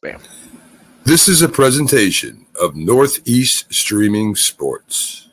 Bam. This is a presentation of Northeast Streaming Sports.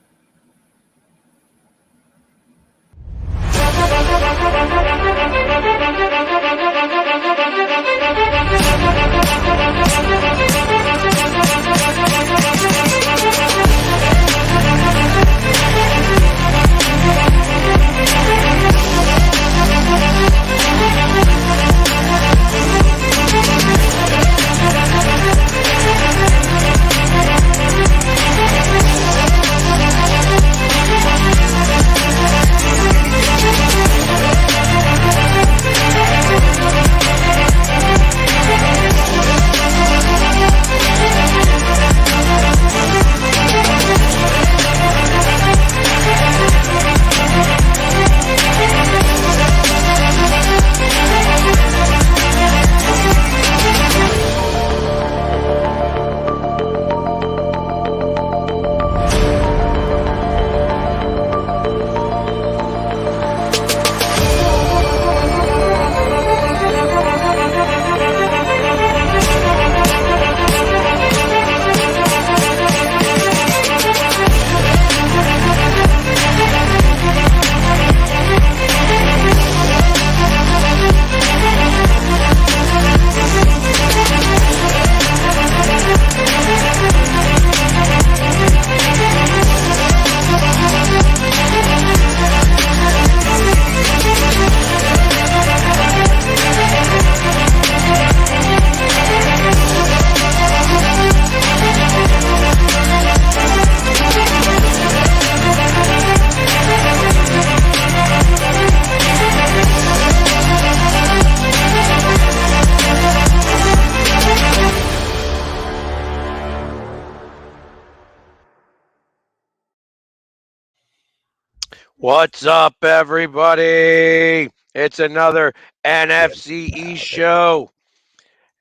What's up, everybody? It's another NFC East show.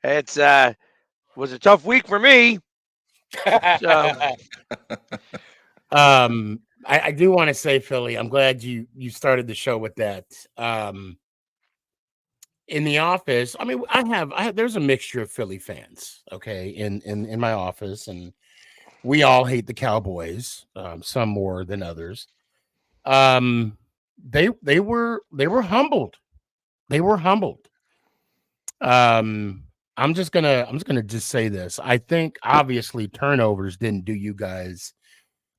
It's was a tough week for me. So, I do want to say, Philly, I'm glad you started the show with that. In the office, I mean, I have there's a mixture of Philly fans, okay, in my office, and we all hate the Cowboys, some more than others. They were humbled. They were humbled. I'm just gonna say this. I think obviously turnovers didn't do you guys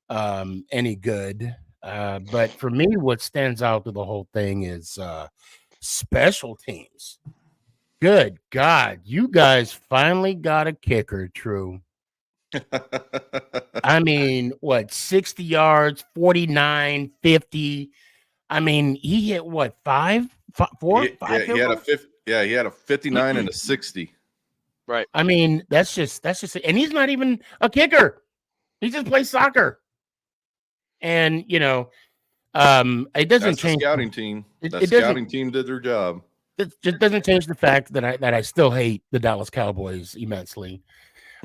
any good. But for me, what stands out to the whole thing is special teams. Good God, you guys finally got a kicker, True. I mean, what, 60 yards, 49, 50. I mean, he hit what, five? He had a 59 and a 60. right. I mean, that's just and he's not even a kicker. He just plays soccer. And it doesn't change the scouting team. The scouting team did their job. It just doesn't change the fact that I still hate the Dallas Cowboys immensely.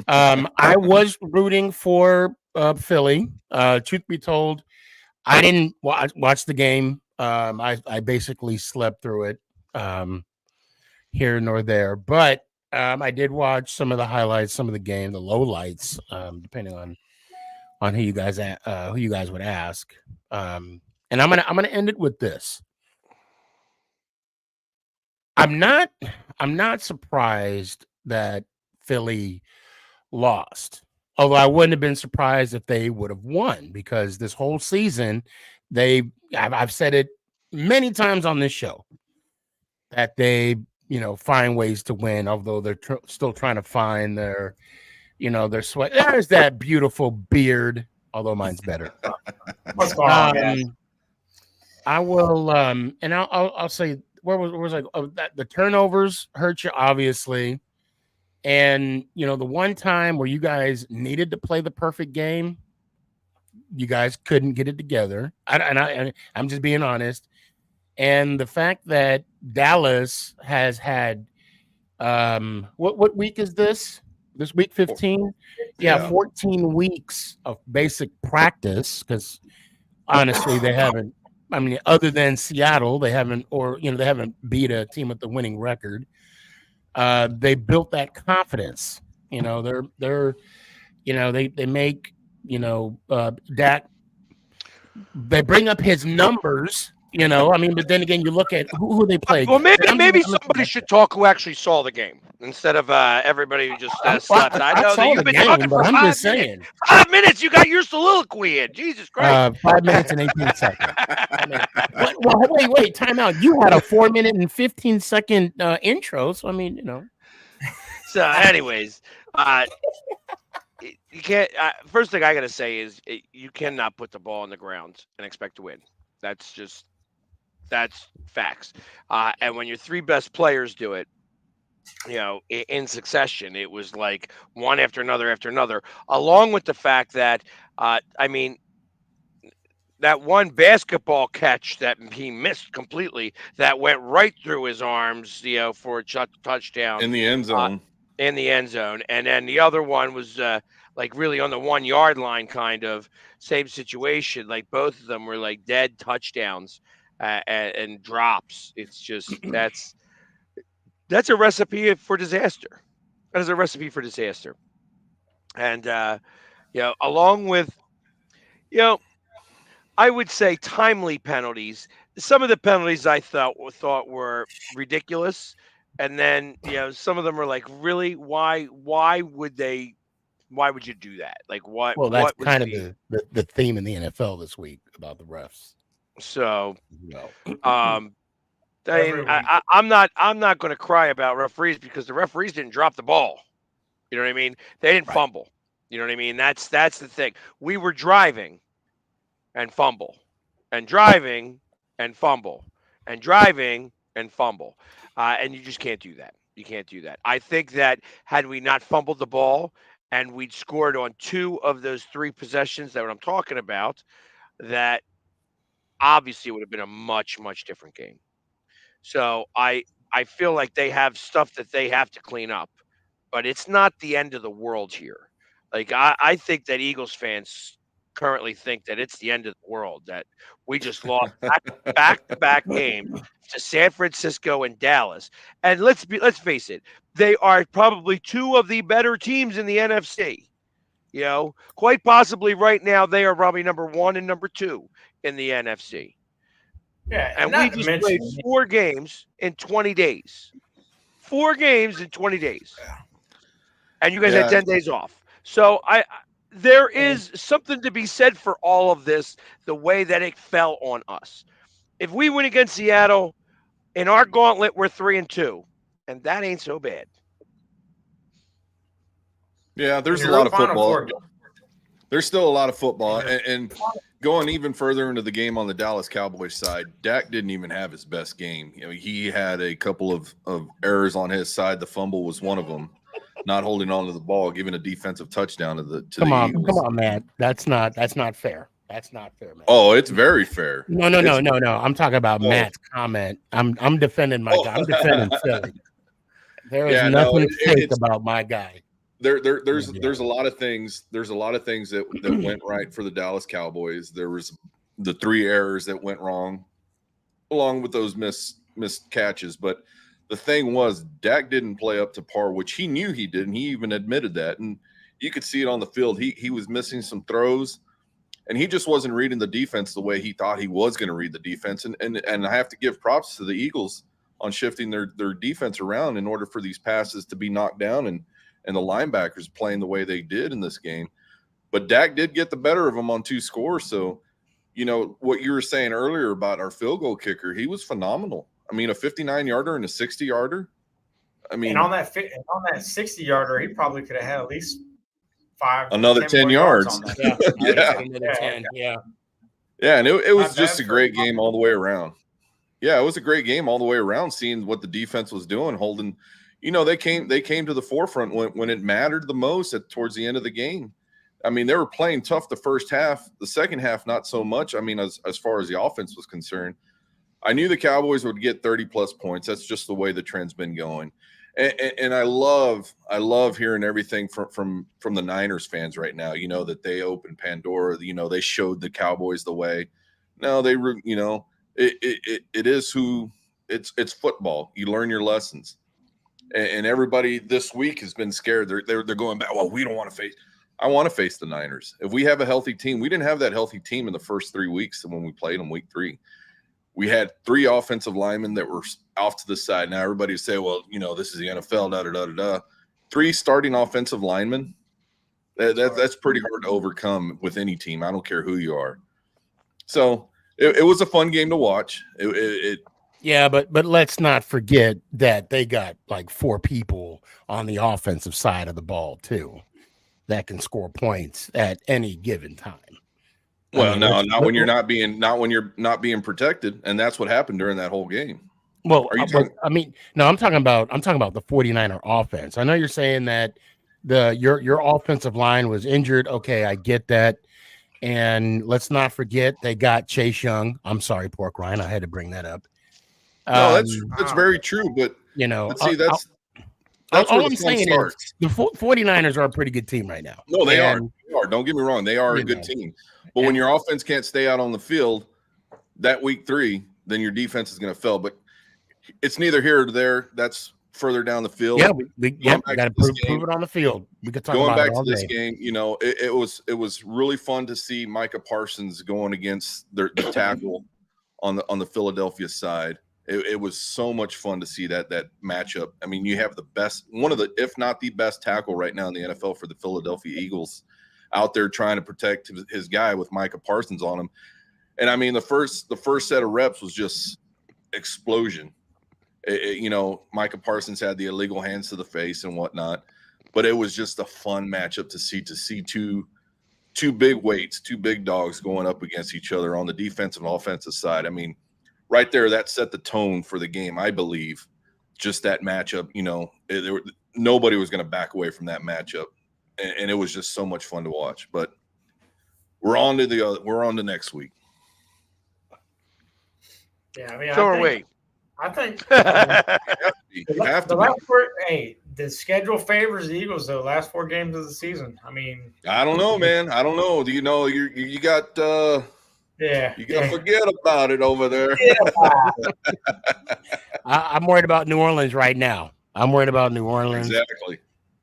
I was rooting for Philly. Truth be told, I didn't watch the game. I basically slept through it here nor there. But I did watch some of the highlights, some of the game, the lowlights, depending on who you guys would ask. And I'm gonna end it with this. I'm not surprised that Philly lost. Although I wouldn't have been surprised if they would have won, because this whole season I've said it many times on this show that they find ways to win, although they're still trying to find their sweat. There's that beautiful beard, although mine's better. What's going on, man? I will and I'll say where was that the turnovers hurt you, obviously. And the one time where you guys needed to play the perfect game, you guys couldn't get it together. I'm just being honest. And the fact that Dallas has had what week is this? This week 15? Yeah, 14 weeks of basic practice, because honestly they haven't. I mean, other than Seattle, they haven't beat a team with the winning record. they built that confidence. They're they make Dak. They bring up his numbers. But then again, you look at who they play Well, against. maybe somebody should talk who actually saw the game instead of everybody who just slept. I know that you've been talking for 5 minutes. 5 minutes, you got your soliloquy in. Jesus Christ. 5 minutes and 18 seconds. Wait, time out. You had a 4 minute and 15-second intro. So, So, anyways, you can't. First thing I got to say is you cannot put the ball on the ground and expect to win. That's facts. And when your three best players do it, in succession, it was like one after another, along with the fact that, that one basketball catch that he missed completely that went right through his arms, for a touchdown. In the end zone. And then the other one was like really on the 1 yard line, kind of same situation. Like both of them were like dead touchdowns and drops. It's just that's a recipe for disaster. That is a recipe for disaster. And along with I would say timely penalties. Some of the penalties I thought were ridiculous. And then, some of them are like, really? Why would you do that? Like, what? Well, that's what kind of the theme in the NFL this week about the refs. So, I'm not going to cry about referees because the referees didn't drop the ball. You know what I mean? They didn't fumble. You know what I mean? That's the thing. We were driving and fumble, and driving and fumble, and driving and fumble. And you just can't do that. You can't do that. I think that had we not fumbled the ball and we'd scored on 2 of those 3 possessions that I'm talking about, that obviously would have been a much, much different game. So I feel like they have stuff that they have to clean up, but it's not the end of the world here. Like I think that Eagles fans currently think that it's the end of the world, that we just lost back-to-back games to San Francisco and Dallas. And let's face it, they are probably 2 of the better teams in the NFC. Quite possibly right now they are probably number 1 and number 2 in the NFC. Yeah, and we just played 4 games in 20 days. 4 games in 20 days. And you guys had 10 days off. So there is something to be said for all of this, the way that it fell on us. If we win against Seattle, in our gauntlet, we're 3-2, and that ain't so bad. Yeah, there's a lot of football. There's still a lot of football. And going even further into the game on the Dallas Cowboys side, Dak didn't even have his best game. He had a couple of errors on his side. The fumble was one of them. Not holding on to the ball, giving a defensive touchdown to the Eagles. Come on, Matt. That's not fair. That's not fair, man. Oh, it's very fair. No. I'm talking about Matt's comment. I'm defending my guy. I'm defending Philly. There is nothing fake about my guy. There's a lot of things. There's a lot of things that went right for the Dallas Cowboys. There was the 3 errors that went wrong, along with those missed catches. But the thing was, Dak didn't play up to par, which he knew he did, and he even admitted that. And you could see it on the field. He was missing some throws, and he just wasn't reading the defense the way he thought he was going to read the defense. And I have to give props to the Eagles on shifting their defense around in order for these passes to be knocked down and the linebackers playing the way they did in this game. But Dak did get the better of them on 2 scores. So, what you were saying earlier about our field goal kicker, he was phenomenal. I mean, a 59-yarder and a 60-yarder. And on that 60-yarder, he probably could have had at least 5, another 10 yards. Yeah. Yeah. 10, yeah. Yeah, and it was just a great game all the way around. Yeah, it was a great game all the way around, seeing what the defense was doing, holding. They came to the forefront when it mattered the most towards the end of the game. I mean, they were playing tough the first half. The second half, not so much. I mean, as far as the offense was concerned, I knew the Cowboys would get 30-plus points. That's just the way the trend's been going. And I love hearing everything from the Niners fans right now. That they opened Pandora. They showed the Cowboys the way. No, it is who it's football. You learn your lessons. and everybody this week has been scared. They're going back. Well, we don't want to face. I want to face the Niners. If we have a healthy team, we didn't have that healthy team in the first 3 weeks when we played them week 3. We had 3 offensive linemen that were off to the side. Now everybody would say, well, this is the NFL, da-da-da-da-da. 3 starting offensive linemen, that's pretty hard to overcome with any team. I don't care who you are. So it was a fun game to watch. Yeah, but let's not forget that they got like 4 people on the offensive side of the ball too that can score points at any given time. Well, not when you're not being protected, and that's what happened during that whole game. Well, I'm talking about the 49er offense. I know you're saying that your offensive line was injured. Okay, I get that. And let's not forget they got Chase Young. I'm sorry, Pork Rind. I had to bring that up. No, that's very true. But see, that's all where I'm the fun saying starts. is the 49ers are a pretty good team right now. No, they are. Don't get me wrong. They are a good team. But when your offense can't stay out on the field that week 3, then your defense is going to fail. But it's neither here or there. That's further down the field. Yeah, we got to prove it on the field. We could talk about it all day. Going back to this game, it was really fun to see Micah Parsons going against the tackle on the Philadelphia side. It was so much fun to see that matchup. I mean, you have the best, one of the, if not the best tackle right now in the NFL for the Philadelphia Eagles out there trying to protect his guy with Micah Parsons on him. And I mean, the first set of reps was just explosion. Micah Parsons had the illegal hands to the face and whatnot, but it was just a fun matchup to see two big weights, 2 big dogs going up against each other on the defensive and offensive side. I mean, right there, that set the tone for the game, I believe. Just that matchup, nobody was going to back away from that matchup, and it was just so much fun to watch. But we're on to next week. Yeah, I mean, so are we. I think you have to. The schedule favors the Eagles though. Last 4 games of the season. I mean, I don't know, man. I don't know. Do you know you got? Yeah, you gotta forget about it over there. I'm worried about New Orleans right now. Exactly.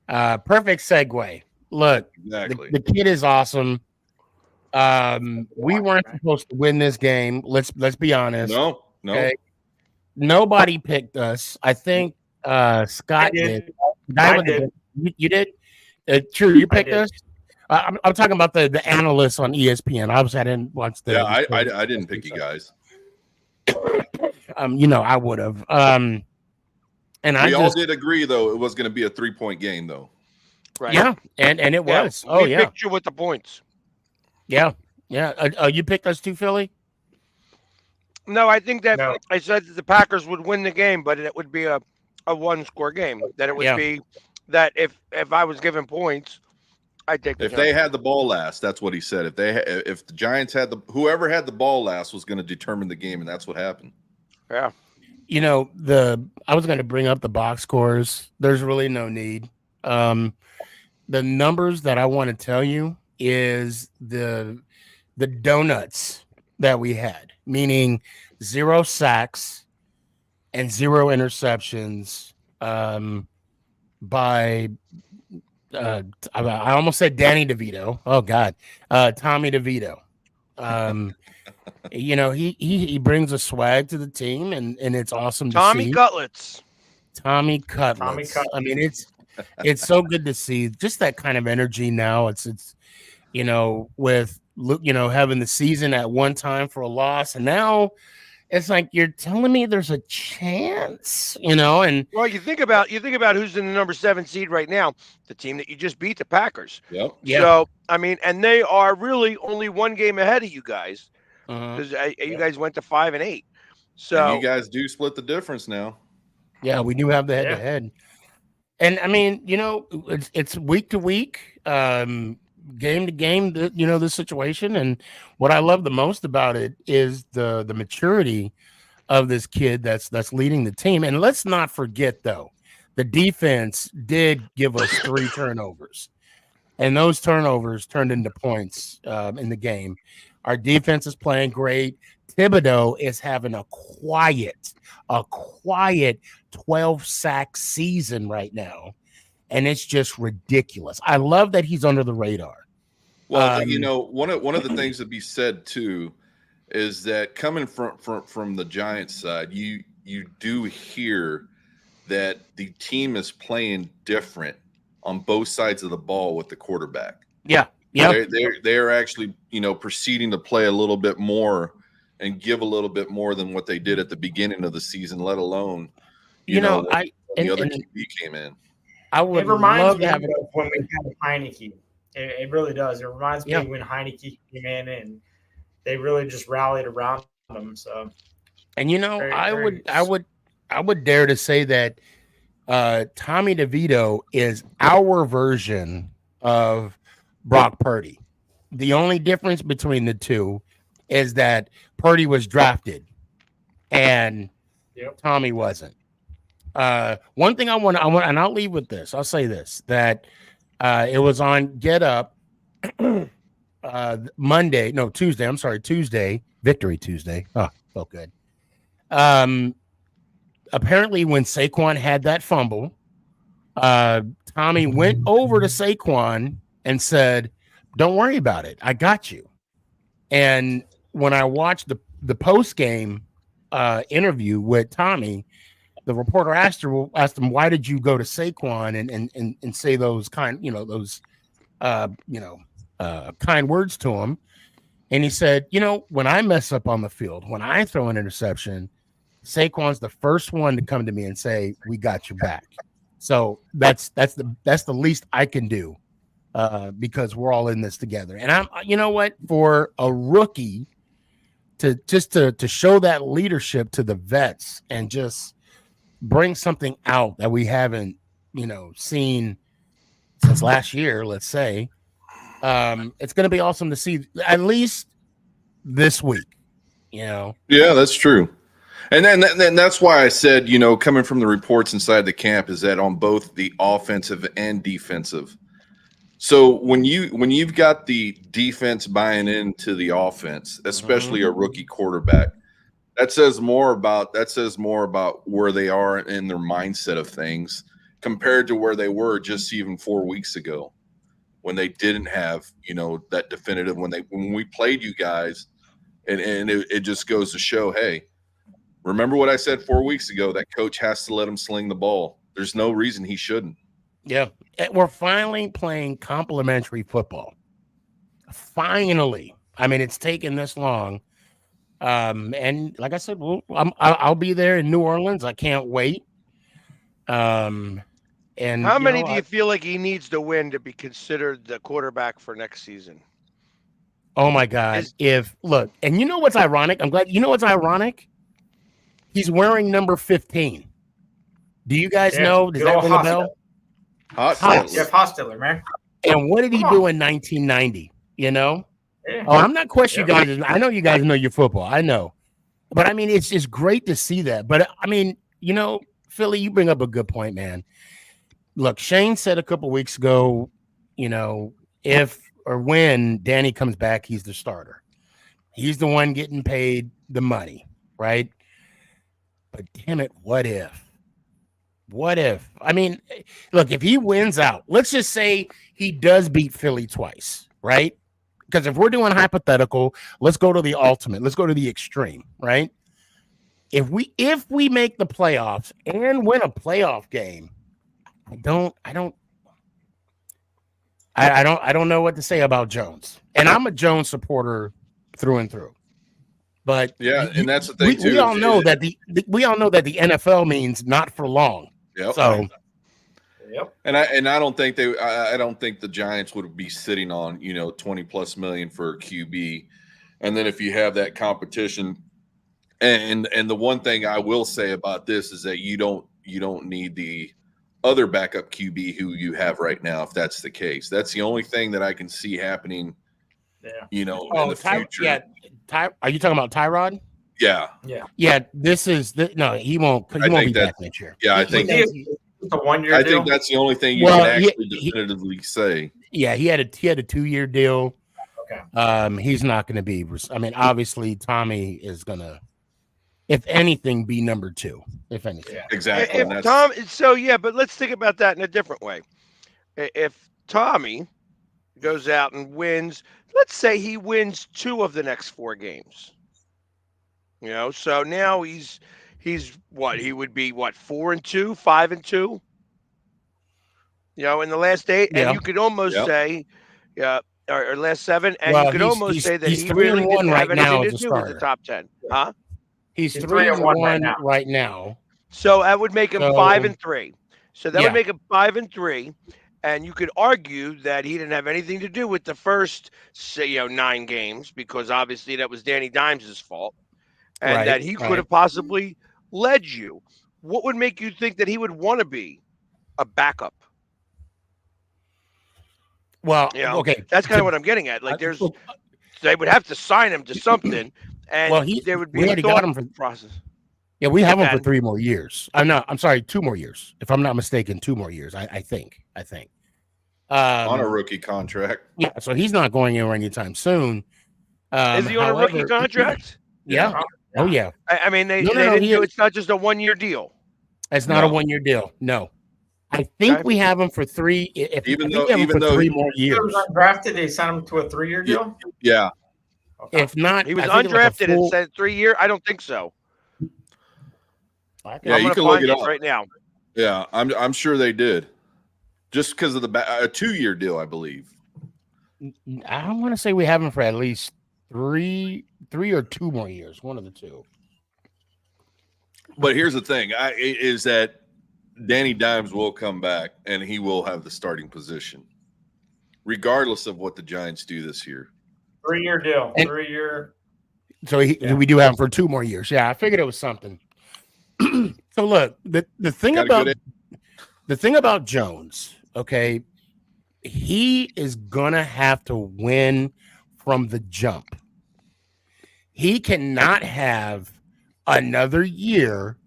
Perfect segue. Look, exactly. The kid is awesome. We weren't supposed to win this game. Let's be honest. No. Okay? Nobody picked us. I think Scott did. I did. You did? True, you picked us? I'm talking about the analysts on ESPN. Obviously, I didn't watch the. Yeah, I didn't pick you guys. I would have. And we all did agree, though, it was going to be a 3-point game, though. Right. Yeah, and it was. We picked you with the points. Yeah. You picked us too, Philly? No, I think that I said that the Packers would win the game, but it would be a 1-score game. That it would be that if I was given points, I'd take the they had the ball last, that's what he said. If the Giants had whoever had the ball last was going to determine the game, and that's what happened. Yeah. I was going to bring up the box scores. There's really no need. The numbers that I want to tell you is the donuts that we had, meaning 0 sacks and 0 interceptions by I almost said Danny DeVito. Oh God, Tommy DeVito. He brings a swag to the team, and it's awesome to see. Tommy Cutlets. I mean, it's so good to see just that kind of energy now. It's with having the season at one time for a loss, and now it's like you're telling me there's a chance, and well, you think about who's in the number 7 seed right now, the team that you just beat, the Packers. Yep. Yeah. So I mean, and they are really only 1 game ahead of you guys because you guys went to 5-8. So and you guys do split the difference now. Yeah, we do have the head-to-head, and I mean, it's week to week. Game to game, this situation, and what I love the most about it is the maturity of this kid that's leading the team. And let's not forget, though, the defense did give us 3 turnovers, and those turnovers turned into points in the game. Our defense is playing great. Thibodeau is having a quiet 12 sack season right now. And it's just ridiculous. I love that he's under the radar. Well, one of the things to be said too is that coming from the Giants side, you do hear that the team is playing different on both sides of the ball with the quarterback. Yeah. They're actually, proceeding to play a little bit more and give a little bit more than what they did at the beginning of the season, let alone, when the other QB came in. It reminds me of when we had Heineke. It really does. It reminds me of when Heineke came in and they really just rallied around him. So, and I would dare to say that Tommy DeVito is our version of Brock Purdy. The only difference between the two is that Purdy was drafted and Tommy wasn't. One thing I want, and I'll leave with this. I'll say this, that it was on Get Up Tuesday, Victory Tuesday. Oh, felt good. Apparently when Saquon had that fumble, Tommy went over to Saquon and said, "Don't worry about it. I got you." And when I watched the post-game interview with Tommy, the reporter asked him, "Why did you go to Saquon and say those kind words to him?" And he said, "When I mess up on the field, when I throw an interception, Saquon's the first one to come to me and say, 'We got your back.' So that's the least I can do because we're all in this together." And I'm, for a rookie to show that leadership to the vets and just bring something out that we haven't, seen since last year, let's say, it's going to be awesome to see at least this week, Yeah, that's true. And then that's why I said, coming from the reports inside the camp is that on both the offensive and defensive. So when you've got the defense buying into the offense, especially a rookie quarterback, that says more about where they are in their mindset of things compared to where they were just even 4 weeks ago when they didn't have, that definitive when we played you guys, and it just goes to show, hey, remember what I said 4 weeks ago, that coach has to let him sling the ball. There's no reason he shouldn't. Yeah. We're finally playing complimentary football. Finally. I mean, it's taken this long. And like I said, I'll be there in New Orleans. I can't wait. And how many do you feel like he needs to win to be considered the quarterback for next season? Oh my God. And you know what's ironic? What's ironic? He's wearing number 15. Do you guys know? Does that ring a bell? Jeff Hostetler, man. And what did he do in 1990? Yeah. Oh, I'm not questioning you guys. I know you guys know your football. I know. But I mean, it's just great to see that. But I mean, Philly, you bring up a good point, man. Look, Shane said a couple weeks ago, if or when Danny comes back, he's the starter. He's the one getting paid the money, right? But damn it, what if? What if? I mean, look, if he wins out, let's just say he does beat Philly twice, right? Because if we're doing hypothetical, let's go to the ultimate. Let's go to the extreme, right? If we make the playoffs and win a playoff game, I don't know what to say about Jones. And I'm a Jones supporter through and through. But and that's the thing too. We all know that the NFL means not for long. Yep. So, and I don't think the Giants would be sitting on 20+ million for a QB, and then if you have that competition, and the one thing I will say about this is that you don't need the other backup QB who you have right now. If that's the case, that's the only thing that I can see happening. In the future. Yeah. Are you talking about Tyrod? Yeah. He won't be back next year. Yeah, I think it's a 1 year deal. I think that's the only thing you can actually definitively say. Yeah, he had a 2-year deal. Okay. He's not going to be. I mean, obviously, Tommy is going to, if anything, be number 2. If anything, Exactly. If but let's think about that in a different way. If Tommy goes out and wins, let's say he wins 2 of the next 4 games. So now he's what he would be 4-2, 5-2. In the last 8, Yeah. and you could almost say, or last 7, and Well, you could almost say that he's he 3-1 really didn't right have now anything as to a do with the starter. top 10, huh? He's 3-1 right now. So that would make him So- 5-3. So that Yeah. would make him 5-3, and you could argue that he didn't have anything to do with the first, 9 games, because obviously that was Danny Dimes' fault, and Right, that he could right. have possibly led you. What would make you think that he would want to be a backup? Well, You know, okay, That's kind of what I'm getting at. Like, I- they would have to sign him to something, and Well, there would we be a already got thought him for. process. Yeah, we have him for Okay. 3 more years. I'm sorry, 2 more years. If I'm not mistaken, 2 more years. I think. On a rookie contract. Yeah, so he's not going anywhere anytime soon. Is he on a rookie contract? Yeah. Oh yeah. I mean, they No, didn't he do. is. It's not just a 1-year deal. It's not a No. 1-year deal. No. I think Okay. we have him for 3. Even we have him for though 3 more He years. was undrafted. They signed him to a 3-year deal. Yeah. Okay. If not, He was I think like a undrafted and full- said 3-year. I don't think so. I think- Yeah, I'm you gonna can look find it it up. right now. Yeah, I'm sure they did. Just because of a 2-year deal, I believe. I want to say we have him for at least 3 or 2 more years. One of the 2. But here's the thing: is that Danny Dimes will come back and he will have the starting position, regardless of what the Giants do this year. 3-year deal. And- 3-year. So we do have him for 2 more years. Yeah, I figured it was something. So look, the thing Got a about good the thing about Jones, okay, he is gonna have to win from the jump. He cannot have another year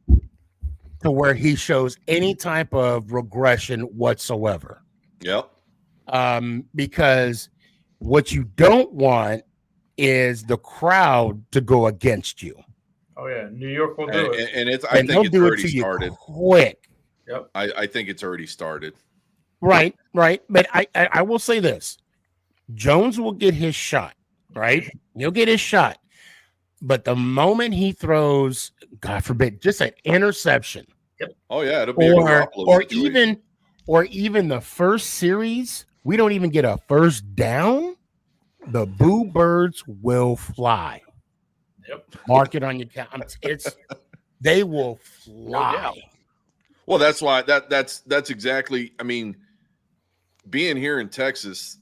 to where he shows any type of regression whatsoever. Yep. Because what you don't want is the crowd to go against you. Oh yeah, New York will do it. And I And they'll think it's do it already to you started. quick. Yep. I think it's already started. Right. But I will say this: Jones will get his shot. Right, he'll get his shot. But the moment he throws, God forbid, just an interception, Oh yeah, it'll be a Garoppolo situation. or even the first series, we don't even get a first down. The boo birds will fly. Yep. Mark it on your count. They will fly. doubt. Well, that's why that's exactly. I mean, being here in Texas,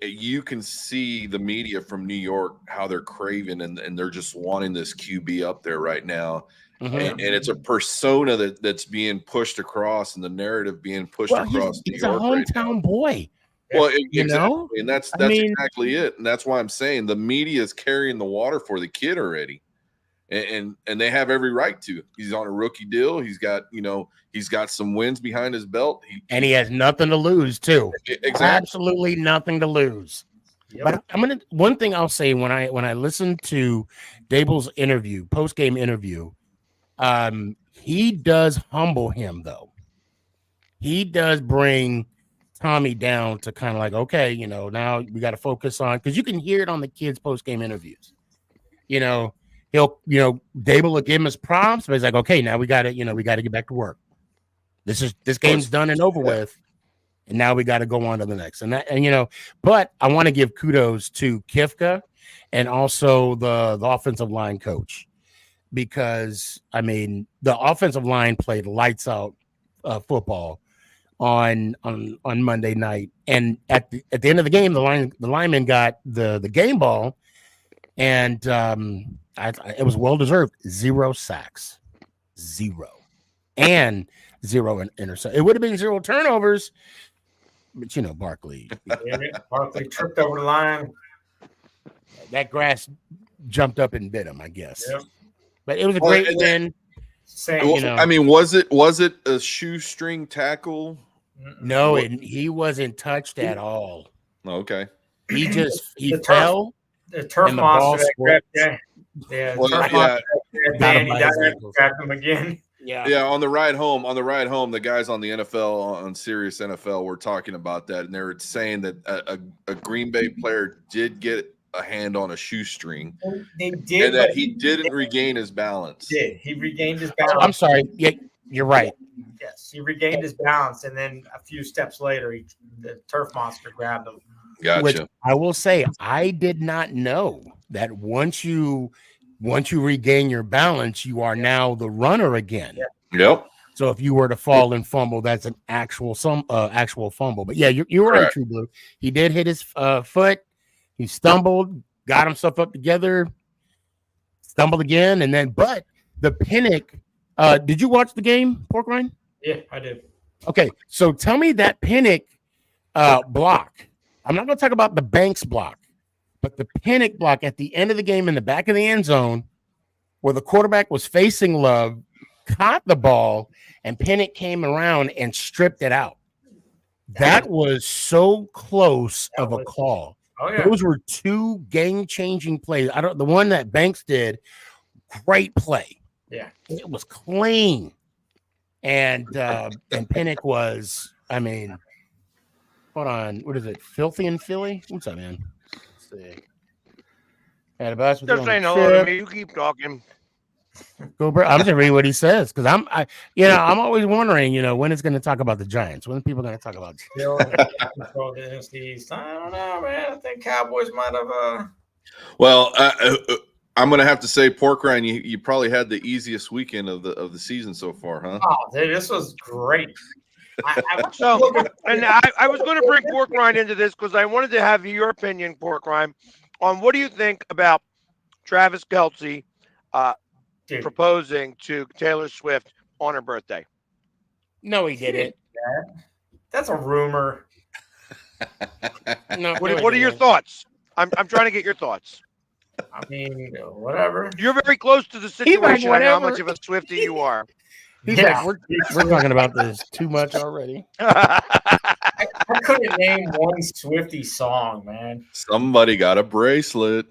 you can see the media from New York how they're craving and they're just wanting this QB up there right now. Mhm. And it's a persona that's being pushed across and the narrative being pushed across He's New a York right now. hometown boy. Well, You exactly. know? And that's I mean- exactly it. And that's why I'm saying the media is carrying the water for the kid already. And they have every right to. He's on a rookie deal. He's got some wins behind his belt. And he has nothing to lose, too. Exactly. Absolutely nothing to lose. Yep. But one thing I'll say when I listened to Dable's interview, post-game interview, he does humble him, though. He does bring Tommy down to kind of like, okay, now we got to focus on, because you can hear it on the kids' post-game interviews. He'll, Dable will give him his prompts, but he's like, okay, now we got to get back to work. This game's done and over with, and now we got to go on to the next. But I want to give kudos to Kifka and also the offensive line coach, because I mean the offensive line played lights out football on Monday night, and at the end of the game, the lineman got the game ball, and it was well deserved. 0 sacks, 0, and 0 interceptions. It would have been 0 turnovers, but Barkley, Barkley tripped over the line. that grass jumped up and bit him, I guess. Yep. But it was a Well, great and win. Same. Well, I mean, was it a shoestring tackle? No, he wasn't touched at all. Okay. He The fell. The turf and the monster ball that grabbed squirts. Dan. Well, Turf yeah. monster that grabbed Got him Dan. He by got his him, ankles. grabbed him again. Yeah, on the ride home, the guys on the NFL on Sirius NFL were talking about that, and they were saying that a Green Bay player did get a hand on a shoestring, They did, and that but he didn't regain his balance. He regained his Oh, balance. I'm sorry. Yeah, you're right. Yes, he regained his balance, and then a few steps later, the turf monster grabbed him. Gotcha. Which I will say, I did not know that once you regain your balance, you are now the runner again. Yep. So if you were to fall and fumble, that's an actual fumble. But yeah, you're right, True Blue. He did hit his foot. He stumbled, got himself up together, stumbled again, and then. But the Pinnock. Did you watch the game, Pork Rind? Yeah, I did. Okay, so tell me that Pinnock block. I'm not going to talk about the Banks block, but the Pinnock block at the end of the game in the back of the end zone, where the quarterback was facing Love, caught the ball, and Pinnock came around and stripped it out. That was so close of a call. Oh yeah, Those were two game-changing plays. The one that Banks did, great play. Yeah, it was clean, and Pinnock was. I mean, hold on, what is it? Filthy in Philly? What's up, man? Let's see. Had a bus with you Just on saying the hello to trip. me. You keep talking. Go, bro. I'm just reading what he says because I'm always wondering, when it's going to talk about the Giants. When are people going to talk about? Still control the NFC East. I don't know, man. I think Cowboys might have. Well, I'm going to have to say, Pork Rind, you probably had the easiest weekend of the season so far, huh? Oh, dude, this was great. I was going to bring Pork Rind into this because I wanted to have your opinion, Pork Rind, on what do you think about Travis Kelce proposing to Taylor Swift on her birthday? No, he didn't. That's a rumor. No. What are your thoughts? I'm trying to get your thoughts. I mean, whatever. You're very close to the situation. I know how much of a Swiftie you are. He's like, we're talking about this too much already. I couldn't name one Swiftie song, man. Somebody got a bracelet.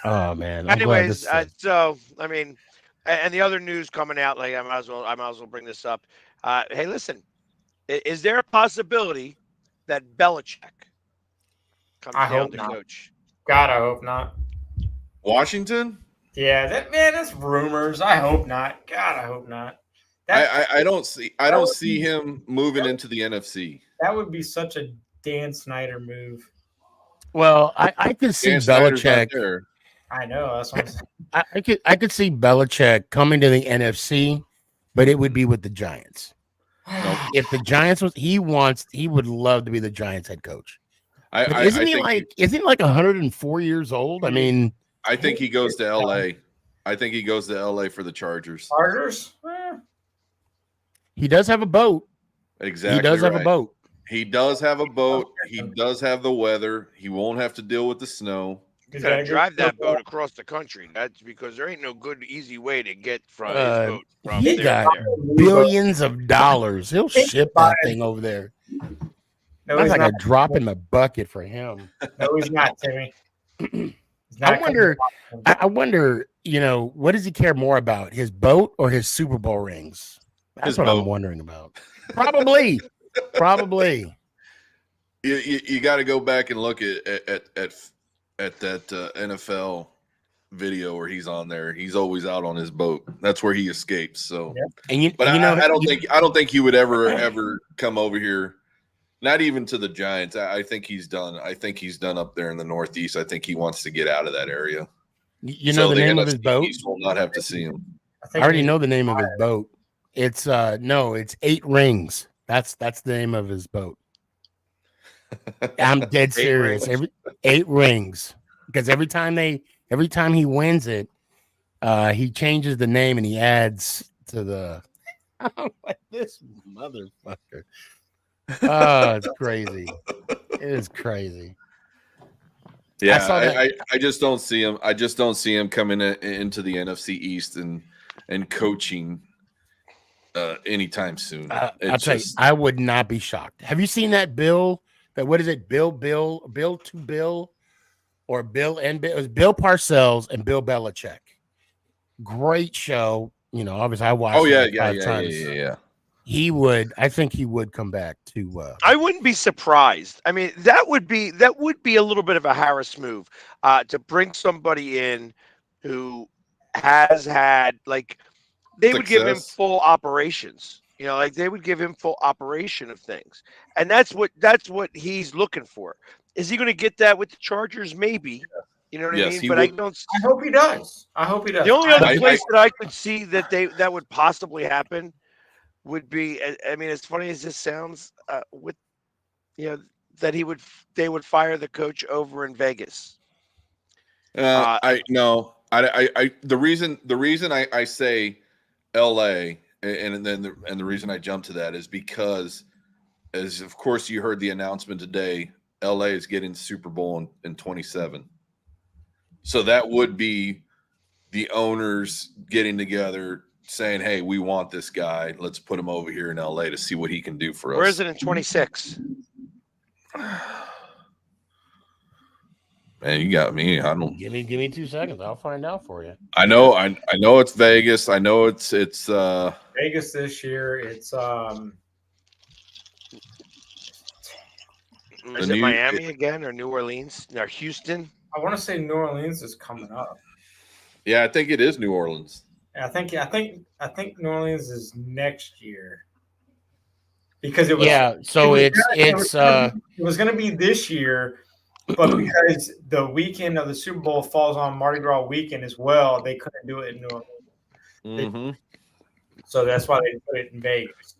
Oh man. Anyways, so I mean, and the other news coming out, like I might as well bring this up. Hey, listen, is there a possibility that Belichick comes down to coach? God, I hope not. Washington? Yeah, that's rumors. I hope not. God, I hope not. I don't see him moving into the NFC. That would be such a Dan Snyder move. Well, I could see Belichick. I know. That's what I'm saying. I could see Belichick coming to the NFC, but it would be with the Giants. If the Giants he would love to be the Giants head coach. Isn't he like 104 years old? I mean, I think he goes to LA. I think he goes to LA for the Chargers. Chargers? He does have a boat. Exactly. He does have a boat. He does have a boat. He does have the weather. He won't have to deal with the snow. He's got to drive that boat across the country. That's because there ain't no good, easy way to get from his boat. From he got billions of dollars. He'll ship that thing over there. No, that's like a drop in the bucket for him. No, he's not, Timmy. I wonder, what does he care more about, his boat or his Super Bowl rings? That's what I'm wondering about. Probably. You got to go back and look at that NFL video where he's on there. He's always out on his boat. That's where he escapes. So, I don't think he would ever come over here. Not even to the Giants. I think he's done. I think he's done up there in the Northeast. I think he wants to get out of that area. You know the name of his boat? East will not have to see him. I already know the name of his boat. It's it's 8 Rings. That's the name of his boat. I'm dead serious. 8 Rings. Because every time he wins it, he changes the name and he adds to the like this motherfucker. Oh, it's crazy. It is crazy. Yeah, I just don't see him. I just don't see him coming into the NFC East and coaching anytime soon. I'll tell you, I would not be shocked. Have you seen that Bill? What is it? Bill to Bill, or Bill and Bill? It was Bill Parcells and Bill Belichick. Great show. You know, obviously I watched. Oh yeah, it like 5 times. Yeah. He would. I think he would come back to. I wouldn't be surprised. I mean, that would be a little bit of a Harris move, to bring somebody in who has had, like, they would give him full operations. You know, like they would give him full operation of things, and that's what he's looking for. Is he going to get that with the Chargers? Maybe. You know what I mean? But I don't. I hope he does. The only other place that I could see that would possibly happen would be, I mean, as funny as this sounds, with, you know, that they would fire the coach over in Vegas. The reason I say L.A. and the reason I jump to that is because, as of course you heard the announcement today, L.A. is getting the Super Bowl in 27. So that would be the owners getting together saying, hey, we want this guy. Let's put him over here in LA to see what he can do for us. Where is it in 26? Man, you got me. I don't give me 2 seconds. I'll find out for you. I know it's Vegas. I know it's Vegas this year. It's is it Miami again, or New Orleans, or Houston? I want to say New Orleans is coming up. Yeah, I think it is New Orleans. I think New Orleans is next year, because it was it was going to be this year, but because the weekend of the Super Bowl falls on Mardi Gras weekend as well, they couldn't do it in New Orleans. Mm-hmm. So that's why they put it in Vegas.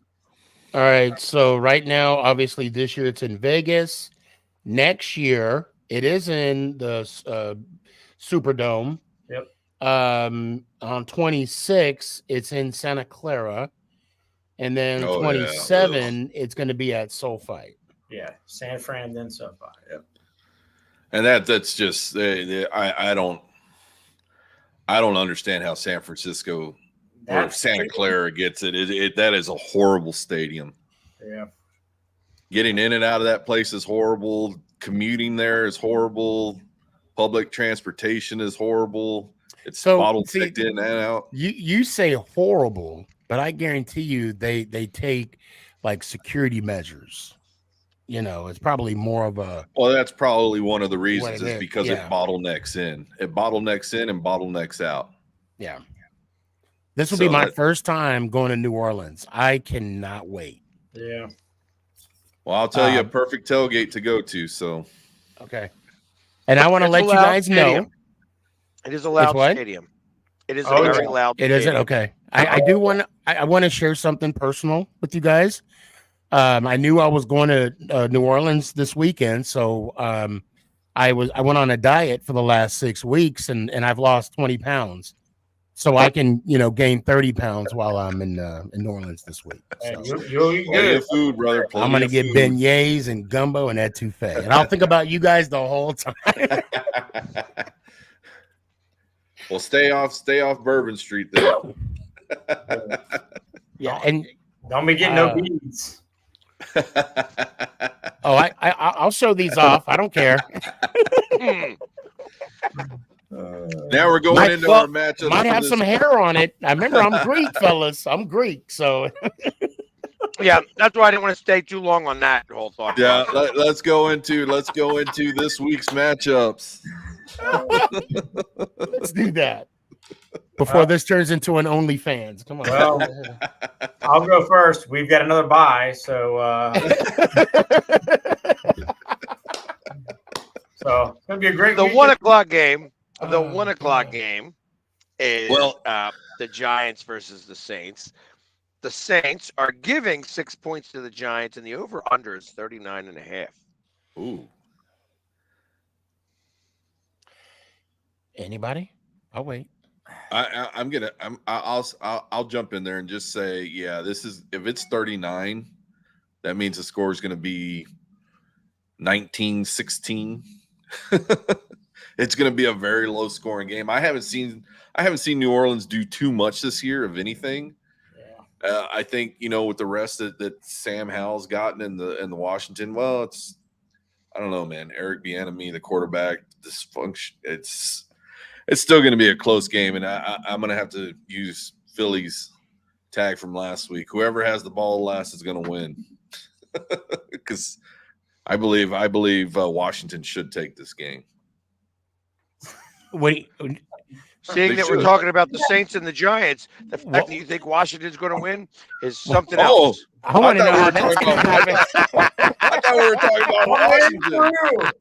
All right. So right now, obviously, this year it's in Vegas. Next year it is in the Superdome. Yep. On 26, it's in Santa Clara, and then 27, it's going to be at SoFi. Yeah, San Fran, then SoFi. Yep. And that's just I don't understand how San Francisco or Santa Clara gets it. That is a horrible stadium. Yeah. Getting in and out of that place is horrible. Commuting there is horrible. Public transportation is horrible. It's bottle-ticked in and out. You say horrible, but I guarantee you they take like security measures. You know, it's probably more of a. Well, that's probably one of the reasons is because it bottlenecks in. It bottlenecks in and bottlenecks out. Yeah. This will be my first time going to New Orleans. I cannot wait. Yeah. Well, I'll tell you a perfect tailgate to go to. So. Okay. And I want to let you guys know. It is a loud stadium. It is a very loud stadium. It isn't? Okay. I do want to. I want to share something personal with you guys. I knew I was going to New Orleans this weekend, so I went on a diet for the last 6 weeks, and I've lost 20 pounds, so I can gain 30 pounds while I'm in New Orleans this week. So. You'll eat good food, brother. I'm gonna get beignets and gumbo and etouffee, and I'll think about you guys the whole time. Well, stay off Bourbon Street then. Yeah, and don't be getting no beads. I'll show these off. I don't care. Now we're going into our matchup. Might have some hair on it. I remember I'm Greek, fellas. I'm Greek, so. Yeah, that's why I didn't want to stay too long on that whole thought. Yeah, let's go into this week's matchups. Let's do that before this turns into an OnlyFans. Come on. Well, I'll go first. We've got another bye, so so it's gonna be a great. The 1 o'clock game. The 1 o'clock game is the Giants versus the Saints. The Saints are giving 6 points to the Giants, and the over/under is 39.5. Ooh. Anybody? I'll wait. I'll jump in there and just say, this is, if it's 39, that means the score is going to be 19-16. It's going to be a very low scoring game. I haven't seen New Orleans do too much this year of anything. I think, with the rest that Sam Howell's gotten in the Washington, well, I don't know, man. Eric Bieniemy, the quarterback, dysfunction. It's still going to be a close game, and I'm going to have to use Philly's tag from last week. Whoever has the ball last is going to win, because I believe Washington should take this game. Seeing that we're talking about the Saints and the Giants, the fact that you think Washington's going to win is something else. I want to know how that's going to happen. I thought we were talking about Washington.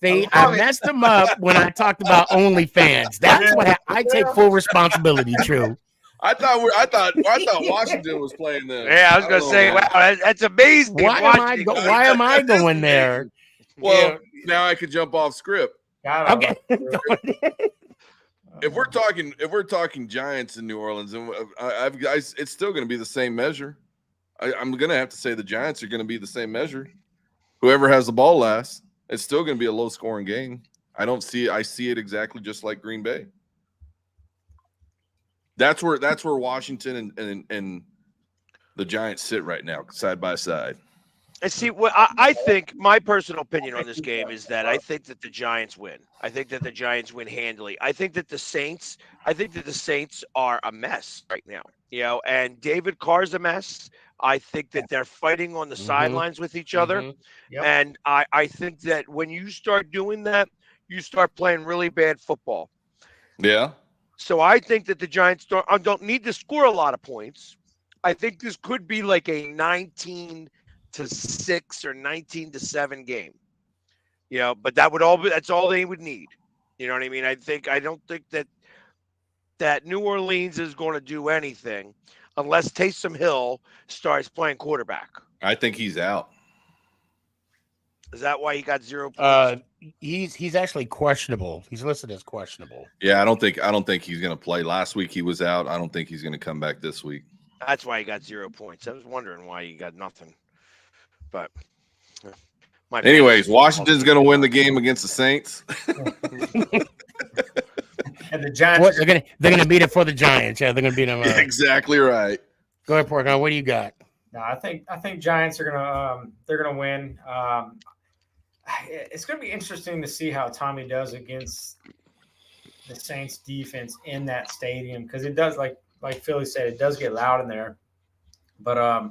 See, I messed them up when I talked about OnlyFans. That's what I take full responsibility. True. I thought Washington was playing them. Yeah, I was going to say, wow, that's amazing. Why am I going there? Well, now I could jump off script. Okay. If we're talking Giants in New Orleans, and it's still going to be the same measure. I'm going to have to say the Giants are going to be the same measure. Whoever has the ball last, it's still going to be a low-scoring game. I see it exactly just like Green Bay. That's where Washington and the Giants sit right now, side by side. And see, what I think, my personal opinion on this game is that I think that the Giants win. I think that the Giants win handily. I think that the Saints are a mess right now. And David Carr's a mess. I think that they're fighting on the sidelines with each other. Yep. And I think that when you start doing that, you start playing really bad football. Yeah. So I think that the Giants don't need to score a lot of points. I think this could be like a 19-6 or 19-7 game. But that's all they would need. You know what I mean? I don't think that New Orleans is going to do anything unless Taysom Hill starts playing quarterback. I think he's out. Is that why he got 0 points? He's actually questionable. He's listed as questionable. Yeah, I don't think he's going to play. Last week he was out. I don't think he's going to come back this week. That's why he got 0 points. I was wondering why he got nothing. But anyways, Washington's going to win the game against the Saints. And the Giants, they're gonna beat it for the Giants. Yeah, they're gonna beat them. Exactly right. Go ahead, Porcon. What do you got? No, I think Giants are gonna win. It's gonna be interesting to see how Tommy does against the Saints defense in that stadium, because it does, like Philly said, it does get loud in there. But I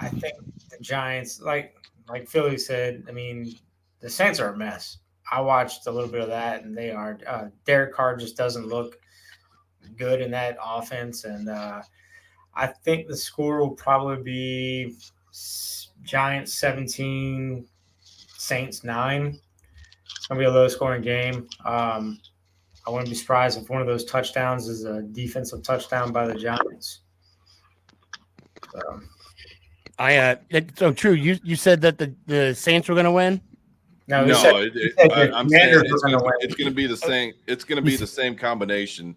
think the Giants, like Philly said, I mean, the Saints are a mess. I watched a little bit of that, and they are. Derek Carr just doesn't look good in that offense, and I think the score will probably be Giants 17, Saints 9. It's gonna be a low-scoring game. I wouldn't be surprised if one of those touchdowns is a defensive touchdown by the Giants. So true. You said that the Saints were gonna win. I'm saying it's going to be the same. It's going to be the same combination.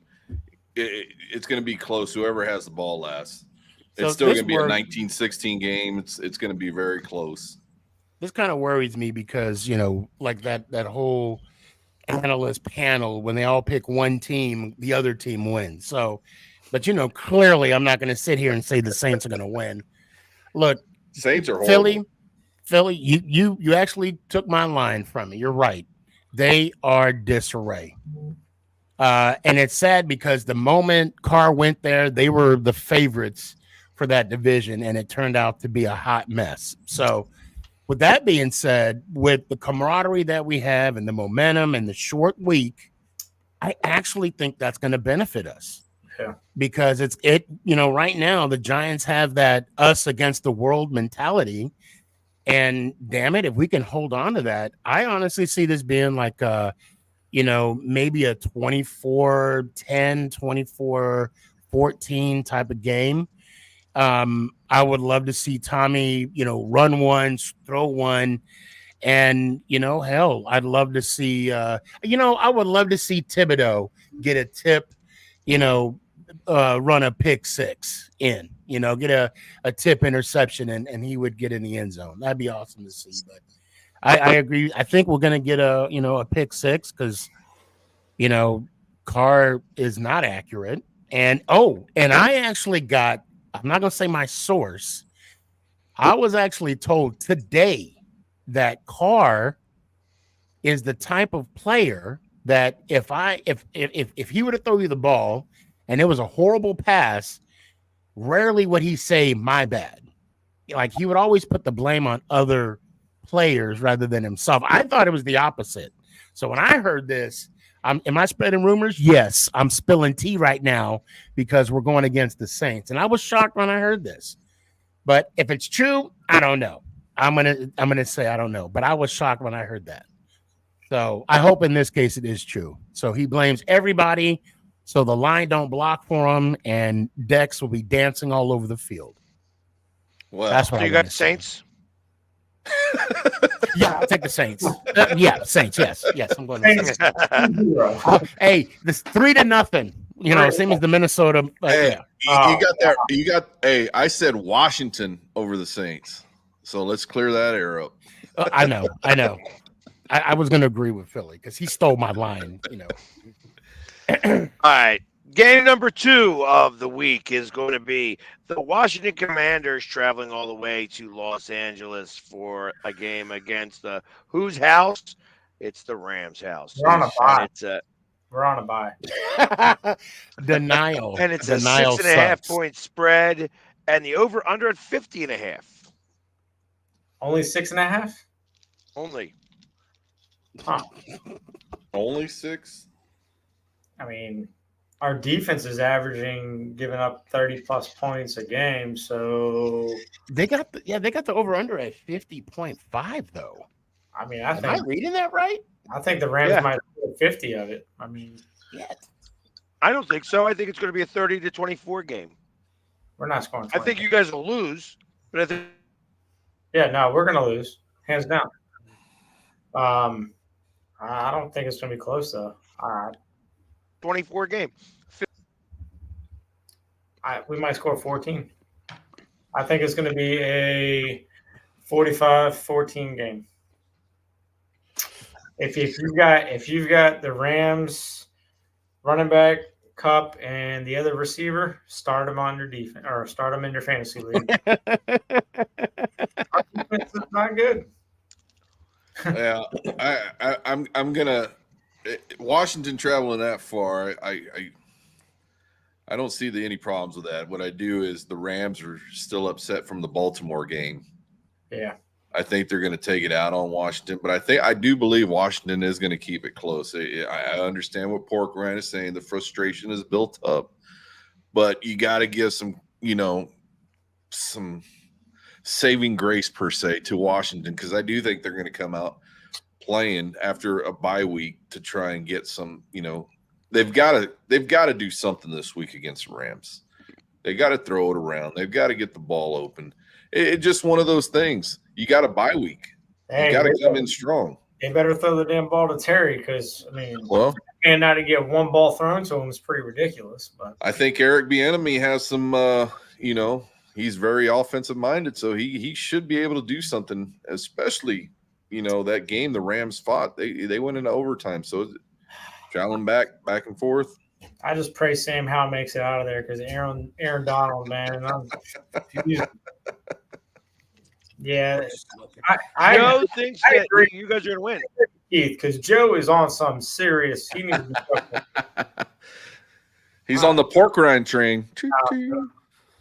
It's going to be close. Whoever has the ball last. It's still going to be a 19-16 game. It's going to be very close. This kind of worries me because like that whole analyst panel, when they all pick one team, the other team wins. So, but clearly, I'm not going to sit here and say the Saints are going to win. Look, Saints are horrible. Philly, you actually took my line from me. You're right. They are disarray. And it's sad because the moment Carr went there, they were the favorites for that division, and it turned out to be a hot mess. So with that being said, with the camaraderie that we have and the momentum and the short week, I actually think that's going to benefit us. Yeah. Because right now the Giants have that us against the world mentality. And damn it, if we can hold on to that, I honestly see this being like maybe a 24-10, 24-14 type of game. I would love to see Tommy, run one, throw one. And, hell, I'd love to see, I would love to see Thibodeau get a tip, run a pick six in, get a tip interception and he would get in the end zone. That'd be awesome to see. But I agree. I think we're going to get a pick six because, Carr is not accurate. And I actually got, I'm not going to say my source. I was actually told today that Carr is the type of player that if he were to throw you the ball and it was a horrible pass, rarely would he say my bad. Like he would always put the blame on other players rather than himself. I thought it was the opposite. So when I heard this, am I spreading rumors? Yes, I'm spilling tea right now because we're going against the Saints. And I was shocked when I heard this. But if it's true, I don't know. I'm gonna say I don't know. But I was shocked when I heard that. So I hope in this case it is true. So he blames everybody. So the line don't block for him, and Dex will be dancing all over the field. Well, That's what So I you wanna got the say. Saints? Yeah, I'll take the Saints. Yeah, Saints. Yes, I'm going to Saints. Saints. Hey, this 3-0. You know, same as the Minnesota. hey, Yeah. you got that. You got. Hey, I said Washington over the Saints. So let's clear that air up. I know. I was going to agree with Philly because he stole my line. You know. All right. Game number 2 of the week is going to be the Washington Commanders traveling all the way to Los Angeles for a game against the whose house? It's the Rams' house. We're on a bye. And We're on a bye. Denial. and it's Denial a 6.5 sucks. point spread, and the over under at 50.5. Only 6.5. Only. Huh. Only 6. I mean, our defense is averaging giving up 30+ points a game. So They got the over under at 50.5 though. I mean, Am I reading that right? I think the Rams Yeah. might get 50 of it. I mean, Yeah. I don't think so. I think it's going to be a 30-24 game. we're not scoring 20. I think you guys will lose, but I think Yeah, no, we're gonna lose, hands down. I don't think it's gonna be close though. 24 game. We might score 14. I think it's gonna be a 45-14 game. If you've got the Rams running back, Cup, and the other receiver, start them on your defense or start them in your fantasy league. Our defense is not good. Yeah, I'm gonna Washington traveling that far. I don't see any problems with that. What I do is the Rams are still upset from the Baltimore game. Yeah. I think they're going to take it out on Washington, but I do believe Washington is going to keep it close. I understand what Pork Ryan is saying. The frustration is built up, but you got to give some saving grace per se to Washington, because I do think they're going to come out playing after a bye week to try and get some. They've got to do something this week against the Rams. They got to throw it around. They've got to get the ball open. It's just one of those things. You got a bye week. Hey, You got to come in strong. They better throw the damn ball to Terry because, I mean, Well, and not to get one ball thrown to him is pretty ridiculous. But I think Eric Bieniemy has some, he's very offensive minded, so he should be able to do something, especially, that game the Rams fought. They went into overtime, so traveling back and forth. I just pray Sam Howell makes it out of there because Aaron Donald, man. Yeah, Joe thinks I that agree. you guys are going to win. Keith, because Joe is on some serious. He needs to be careful. He's on the pork rind train.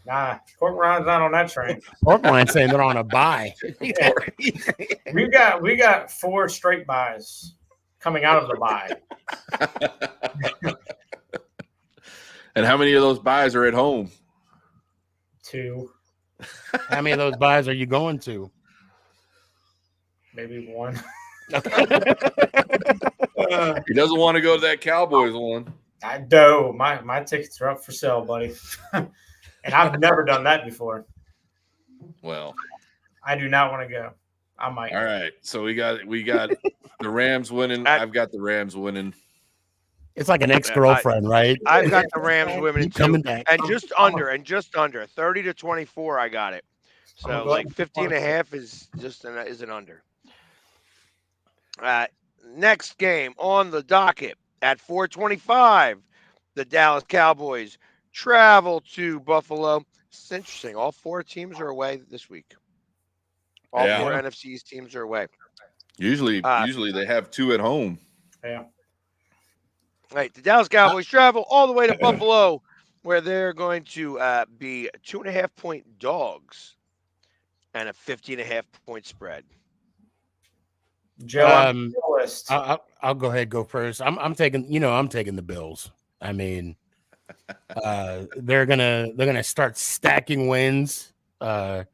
Nah, Pork Ron's not on that train. Pork Ryan saying they're on a bye. We got 4 straight buys coming out of the bye. And how many of those buys are at home? 2, How many of those buys are you going to? maybe 1. He doesn't want to go to that Cowboys one. I do. My tickets are up for sale, buddy. And I've never done that before. Well, I do not want to go. I might. all right. So we got the Rams winning. I've got the Rams winning. It's like an ex-girlfriend, right? I've got the Rams women Keep too. coming back. And just under 30-24. I got it. So like 50.5 is just is an under. Next game on the docket at 4:25, the Dallas Cowboys travel to Buffalo. It's interesting. All 4 teams are away this week. All Yeah. 4 NFC's teams are away. Usually they have 2 at home. Yeah. Right, the Dallas Cowboys travel all the way to Buffalo, where they're going to be 2.5-point dogs and a 50.5-point spread. Joe, on the list. I'll go ahead, go first. I'm taking the Bills. I mean, they're gonna start stacking wins. I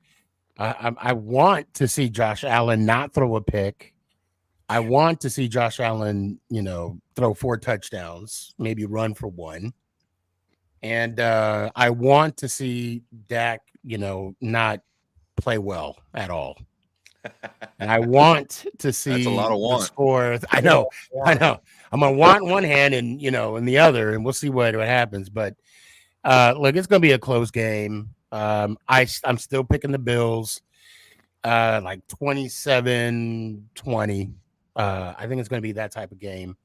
want to see Josh Allen not throw a pick. I want to see Josh Allen, throw 4 touchdowns, maybe run for 1. And I want to see Dak, not play well at all. And I want to see That's a lot of the want. score. I know. I'm gonna want in one hand and in the other, and we'll see what happens. But look, it's gonna be a close game. I'm still picking the Bills, like 27-20. I think it's gonna be that type of game.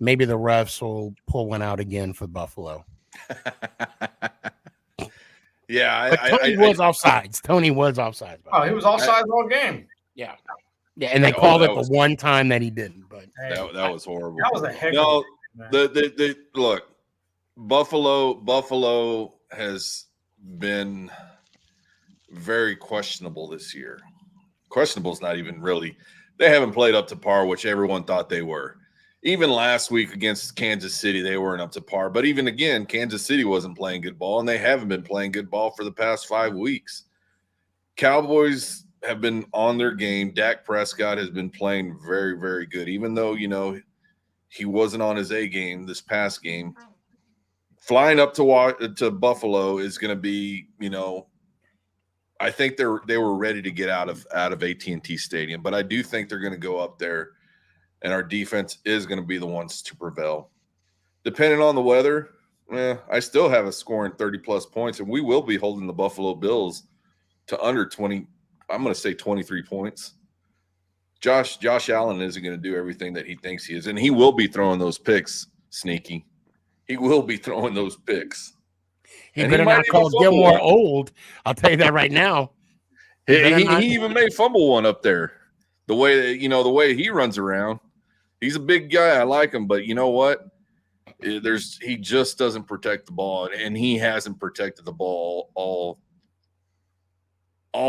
Maybe the refs will pull one out again for Buffalo. Yeah, Tony was offsides. Tony was offsides. Oh, he was offsides all game. Yeah, and they called it the one time that he didn't. But that was horrible. That was a heck. No, the look, Buffalo has been very questionable this year. Questionable is not even really. They haven't played up to par, which everyone thought they were. Even last week against Kansas City, they weren't up to par. But even again, Kansas City wasn't playing good ball, and they haven't been playing good ball for the past 5 weeks. Cowboys have been on their game. Dak Prescott has been playing very, very good, even though, he wasn't on his A game this past game. Flying up to Buffalo is going to be, I think they were ready to get out of AT&T Stadium, but I do think they're going to go up there. And our defense is going to be the ones to prevail. Depending on the weather, I still have us scoring 30-plus points, and we will be holding the Buffalo Bills to under 20. I'm going to say 23 points. Josh Allen isn't going to do everything that he thinks he is, and he will be throwing those picks, Sneaky. He will be throwing those picks. He better not call Gilmore old. I'll tell you that right now. He even may fumble one up there. The way he runs around. He's a big guy. I like him, but you know what? He just doesn't protect the ball, and he hasn't protected the ball all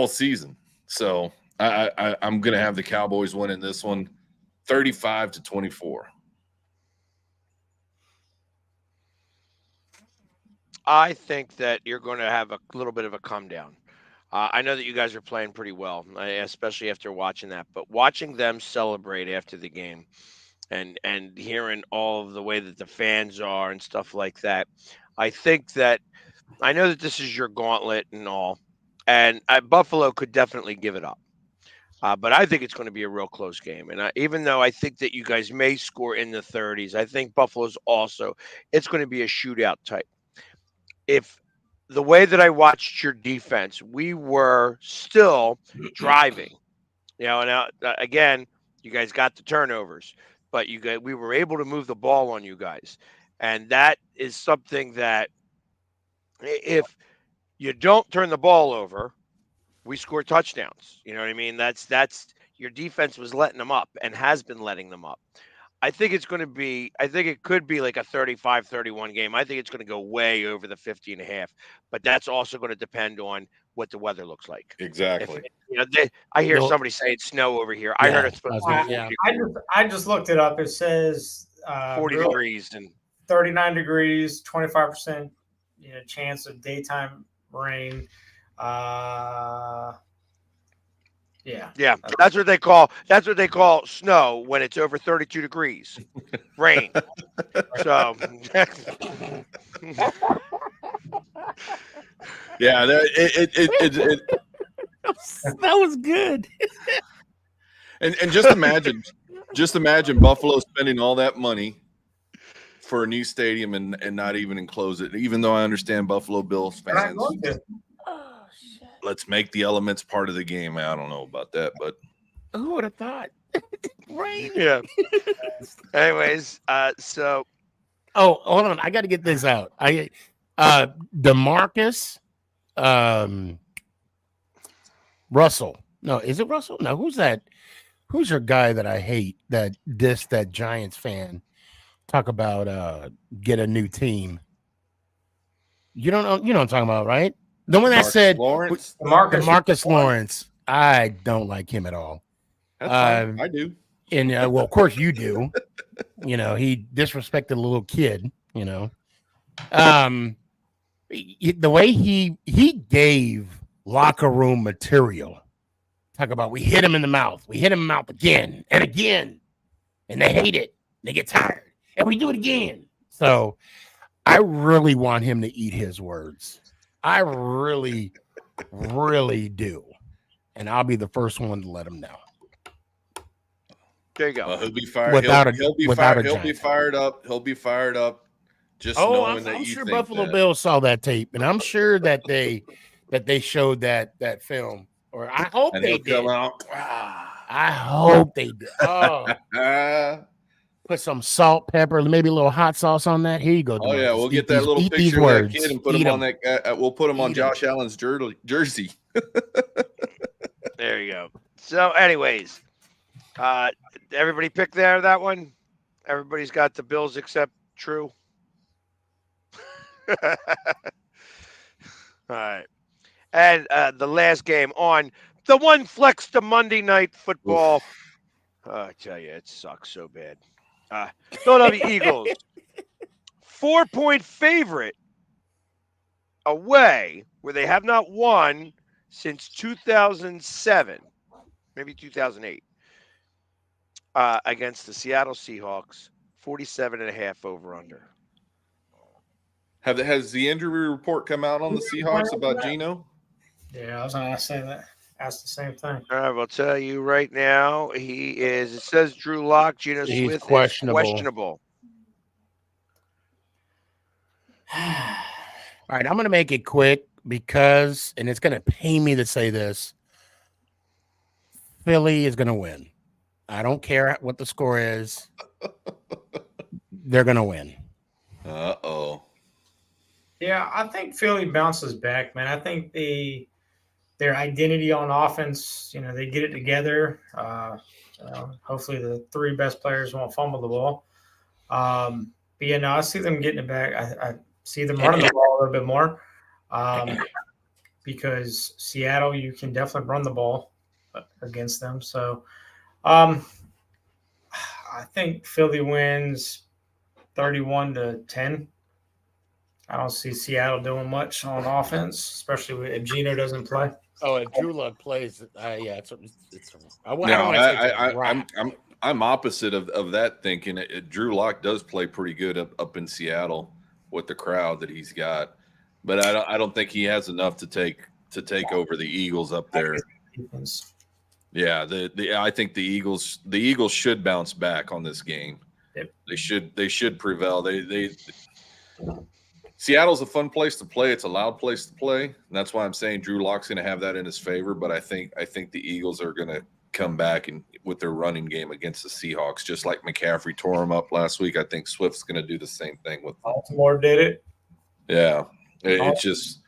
season. So I'm going to have the Cowboys winning this one, 35-24. I think that you're going to have a little bit of a come down. I know that you guys are playing pretty well, especially after watching that. But watching them celebrate after the game and hearing all of the way that the fans are and stuff like that, I think that I know that this is your gauntlet and all, and Buffalo could definitely give it up. But I think it's going to be a real close game. And even though I think that you guys may score in the 30s, I think Buffalo's also – it's going to be a shootout type. If – the way that I watched your defense, we were still driving, and again, you guys got the turnovers, but we were able to move the ball on you guys. And that is something that if you don't turn the ball over, we score touchdowns. You know what I mean? That's your defense was letting them up and has been letting them up. I think it could be like a 35-31 game. I think it's going to go way over the 50.5, but that's also going to depend on what the weather looks like. Exactly. I hear somebody say it's snow over here. I heard it's supposed to be I just looked it up. It says 40 degrees and 39 degrees, 25% chance of daytime rain. Yeah. That's what they call snow when it's over 32 degrees. Rain. So yeah, that was good. and just imagine Buffalo spending all that money for a new stadium and not even enclose it. Even though I understand Buffalo Bills fans. Let's make the elements part of the game. I don't know about that, but who would have thought? Right? Yeah. Anyways, so hold on, I got to get this out. DeMarcus Russell. No, is it Russell? No, who's that? Who's your guy that I hate that dissed that Giants fan? Talk about get a new team. You don't know what I'm talking about, right? The one that said Lawrence. Marcus Lawrence. I don't like him at all. That's fine. I do. And well, of course you do. He disrespected a little kid. The way he gave locker room material. Talk about we hit him in the mouth. We hit him in the mouth again and again, and they hate it. They get tired, and we do it again. So I really want him to eat his words. I really, really do. And I'll be the first one to let him know. There you go. He'll be fired. He'll be fired up. He'll be fired up. Just knowing that I'm you sure think Buffalo that. Bill saw that tape, and I'm sure that they showed that film. Or I hope they did. Come out. I hope they did. Oh. Put some salt, pepper, maybe a little hot sauce on that. Here you go. Oh yeah, we'll get that little picture of that kid and put him on that guy. We'll put him on Josh Allen's jersey. There you go. So, anyways, everybody picked that one. Everybody's got the Bills except True. All right. And the last game on the one flex to Monday Night Football. I tell you, it sucks so bad. Philadelphia Eagles, 4-point favorite away, where they have not won since 2007, maybe 2008, against the Seattle Seahawks, 47.5 over/under. Has the injury report come out on the Seahawks about Geno? Yeah, I was going to say that. Ask the same thing. I will tell you right now, he is. It says Drew Lock, Geno Smith is questionable. All right, I'm going to make it quick because, and it's going to pain me to say this, Philly is going to win. I don't care what the score is. They're going to win. Uh-oh. Yeah, I think Philly bounces back, man. I think their identity on offense, they get it together. Hopefully the three best players won't fumble the ball. But I see them getting it back. I see them running the ball a little bit more because Seattle, you can definitely run the ball against them. So I think Philly wins 31-10. I don't see Seattle doing much on offense, especially if Geno doesn't play. Oh, if Drew Lock plays, yeah, I'm opposite of that thinking. Drew Lock does play pretty good up in Seattle with the crowd that he's got, but I don't think he has enough to take over the Eagles up there. Yeah, I think the Eagles should bounce back on this game. Yep. They should prevail. Seattle's a fun place to play. It's a loud place to play, and that's why I'm saying Drew Lock's going to have that in his favor. But I think the Eagles are going to come back and with their running game against the Seahawks, just like McCaffrey tore him up last week. I think Swift's going to do the same thing with them. Baltimore did it. Yeah, it's just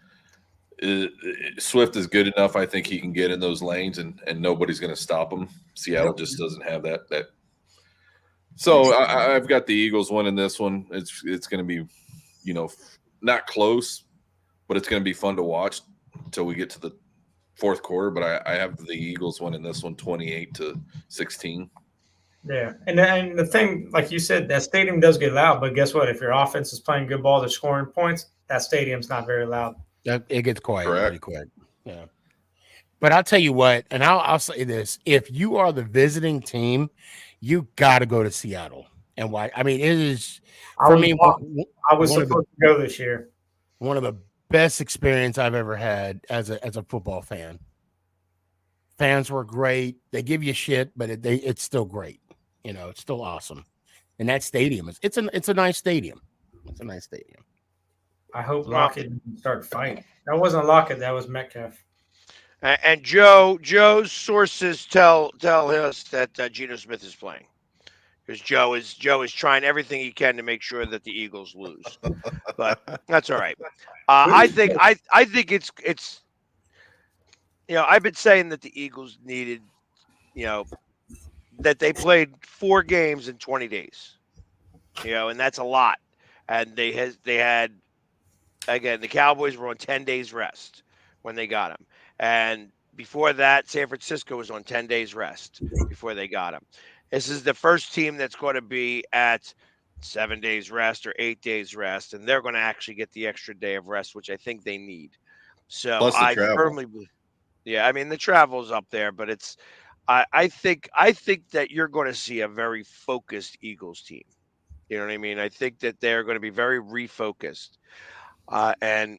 Swift is good enough. I think he can get in those lanes, and nobody's going to stop him. Seattle just doesn't have that. So I've got the Eagles winning this one. It's going to be, not close, but it's going to be fun to watch until we get to the fourth quarter. But I have the Eagles winning this one 28-16. Yeah. And the thing, like you said, that stadium does get loud, but guess what? If your offense is playing good ball, they're scoring points, that stadium's not very loud. It gets quiet pretty quick. Yeah. But I'll tell you what, and I'll say this. If you are the visiting team, you got to go to Seattle. And why? I mean, it is for me. I was supposed to go this year. One of the best experience I've ever had as a football fan. Fans were great. They give you shit, but it's still great. It's still awesome. And that stadium it's a nice stadium. It's a nice stadium. I hope Lockett didn't start fighting. That wasn't Lockett. That was Metcalf. And Joe's sources tell us that Geno Smith is playing. because Joe is trying everything he can to make sure that the Eagles lose. But that's all right. I think it's I've been saying that the Eagles needed that they played 4 games in 20 days. And that's a lot. And they had again, the Cowboys were on 10 days rest when they got him. And before that, San Francisco was on 10 days rest before they got him. This is the first team that's going to be at 7 days rest or 8 days rest, and they're going to actually get the extra day of rest, which I think they need. So Plus the I travel. firmly believe. Yeah, I mean the travel's up there, but it's I think that you're going to see a very focused Eagles team. You know what I mean? I think that they're going to be very refocused. And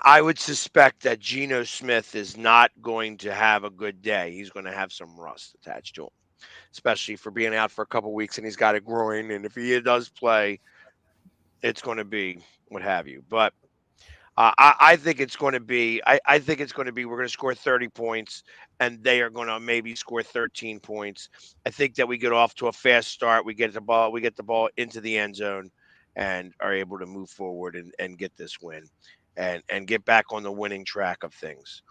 I would suspect that Geno Smith is not going to have a good day. He's going to have some rust attached to him, especially for being out for a couple weeks and he's got a groin. And if he does play, it's going to be what have you. But I think it's going to be. I think it's going to be. We're going to score 30 points, and they are going to maybe score 13 points. I think that we get off to a fast start. We get the ball into the end zone, and are able to move forward and get this win, and get back on the winning track of things.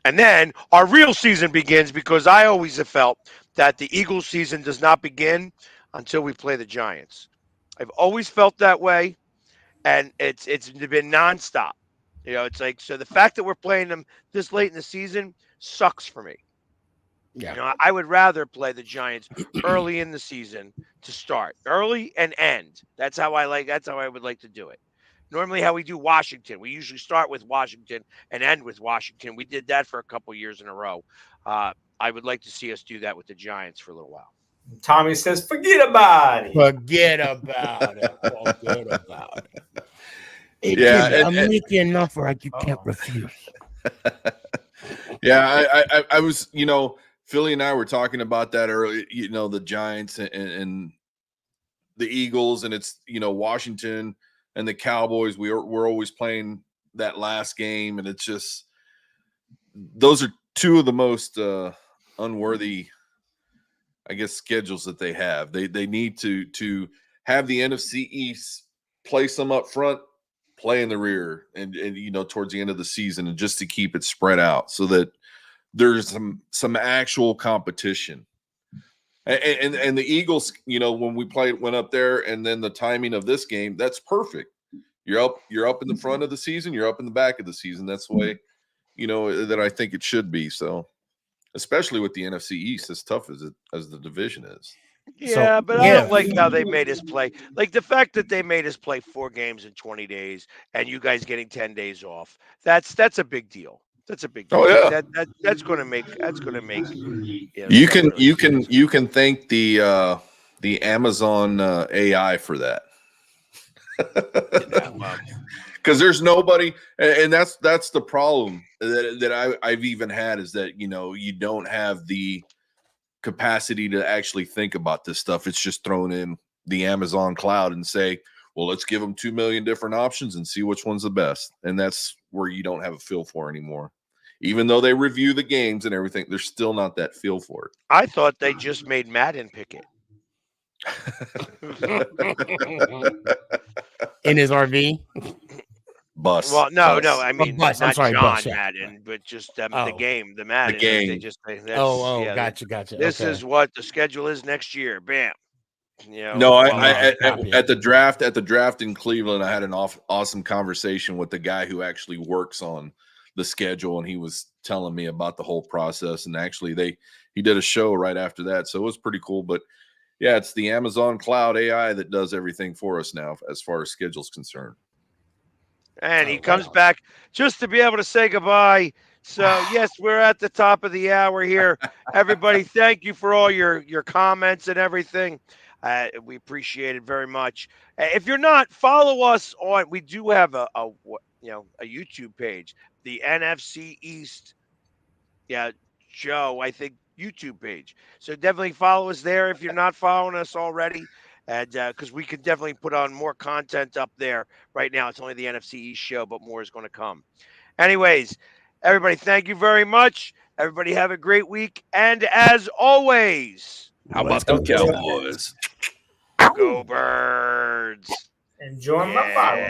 And then our real season begins, because I always have felt that the Eagles season does not begin until we play the Giants. I've always felt that way. And it's been nonstop. It's like, so the fact that we're playing them this late in the season sucks for me. Yeah. I would rather play the Giants early in the season to start, early and end. That's how I would like to do it. Normally how we do Washington, we usually start with Washington and end with Washington. We did that for a couple years in a row. I would like to see us do that with the Giants for a little while. Tommy says, forget about it. Forget about it. Forget about it. Yeah, I'm making an offer you can't refuse. Yeah, I was, Philly and I were talking about that earlier, the Giants and the Eagles, and it's, Washington and the Cowboys. We're always playing that last game, and it's just, those are two of the most unworthy, I guess, schedules that they have. They need to have the NFC East play some up front, play in the rear, and towards the end of the season, and just to keep it spread out so that there's some actual competition. And the Eagles, when we went up there, and then the timing of this game, that's perfect. You're up in the front of the season, you're up in the back of the season. That's the way, that I think it should be. So, especially with the NFC East, as tough as the division is. Yeah, but I don't like how they made us play. Like the fact that they made us play 4 games in 20 days, and you guys getting 10 days off. That's a big deal. That's a big deal. Oh yeah, that's going to make. You can thank the Amazon AI for that. Because there's nobody, and that's the problem that I've even had, is that you don't have the capacity to actually think about this stuff. It's just thrown in the Amazon cloud and say, well, let's give them 2 million different options and see which one's the best. And that's where you don't have a feel for anymore. Even though they review the games and everything, there's still not that feel for it. I thought they just made Madden pick it. In his RV? Bus. Well, no. I mean, bus. not John Madden, but just the game, the Madden. The game. They just gotcha. This is what the schedule is next year. Bam. No, at the draft in Cleveland, I had an awesome conversation with the guy who actually works on the schedule, and he was telling me about the whole process. And actually, he did a show right after that, so it was pretty cool. But yeah, it's the Amazon Cloud AI that does everything for us now, as far as schedule's concerned. And he comes back just to be able to say goodbye. So, yes, we're at the top of the hour here. Everybody, thank you for all your comments and everything. We appreciate it very much. If you're not, follow us on. We do have a YouTube page, the NFC East. Yeah, Joe, I think YouTube page. So definitely follow us there if you're not following us already. And because we could definitely put on more content up there. Right now, it's only the NFC East show, but more is going to come. Anyways, everybody, thank you very much. Everybody have a great week. And as always, How Let's about go them Cowboys. Cowboys? Go Birds. Enjoy my Yeah. bottle.